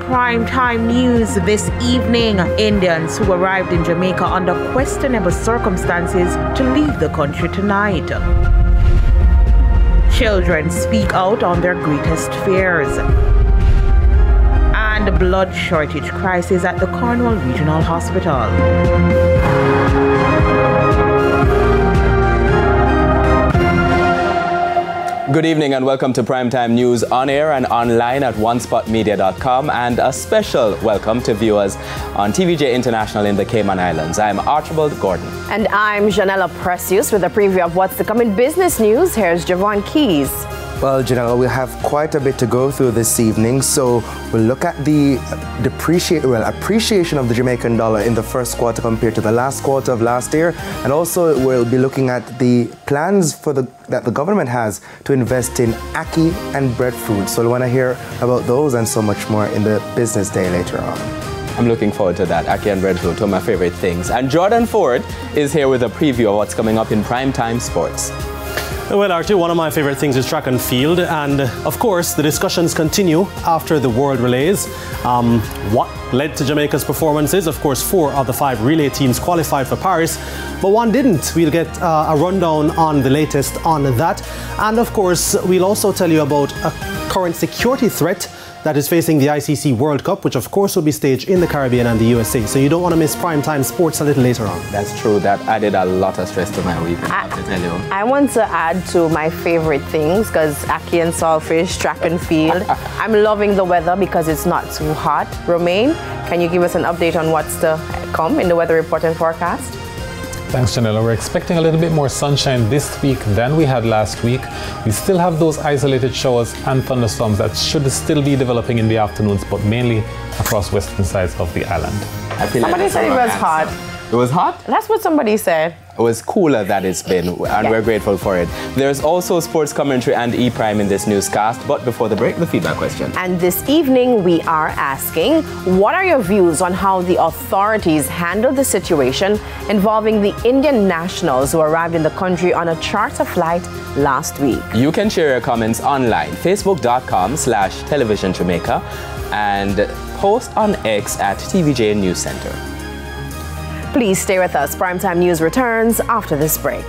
primetime news this evening. Indians who arrived in Jamaica under questionable circumstances to leave the country tonight. Children speak out on their greatest fears. And blood shortage crisis at the Cornwall Regional Hospital. Good evening and welcome to Primetime News on air and online at onespotmedia.com, and a special welcome to viewers on TVJ International in the Cayman Islands. I'm Archibald Gordon. And I'm Janella Precious with a preview of what's to come in business news. Here's Javon Keys. Well, Janella, we have quite a bit to go through this evening, so we'll look at the appreciation of the Jamaican dollar in the first quarter compared to the last quarter of last year, and also we'll be looking at the plans that the government has to invest in ackee and breadfruit. So we want to hear about those and so much more in the business day later on. I'm looking forward to that. Ackee and breadfruit, two of my favorite things. And Jordan Ford is here with a preview of what's coming up in Primetime Sports. Well, Archie, one of my favorite things is track and field, and of course the discussions continue after the World Relays. What led to Jamaica's performances? Of course, 4 of the 5 relay teams qualified for Paris, but one didn't. We'll get a rundown on the latest on that, and of course we'll also tell you about a current security threat that is facing the ICC World Cup, which of course will be staged in the Caribbean and the USA. So you don't want to miss primetime sports a little later on. That's true. That added a lot of stress to my week, I have to tell you. I want to add to my favorite things, because ackee and saltfish, track and field. I'm loving the weather because it's not too hot. Romain, can you give us an update on what's to come in the weather report and forecast? Thanks, Janella. We're expecting a little bit more sunshine this week than we had last week. We still have those isolated showers and thunderstorms that should still be developing in the afternoons, but mainly across western sides of the island. Somebody said it was hot. It was hot? That's what somebody said. It was cooler than it's been, and we're grateful for it. There's also sports commentary and E-Prime in this newscast, but before the break, the feedback question. And this evening, we are asking, what are your views on how the authorities handled the situation involving the Indian nationals who arrived in the country on a charter flight last week? You can share your comments online, facebook.com/televisionjamaica, and post on X at TVJ News Center. Please stay with us. Primetime News returns after this break.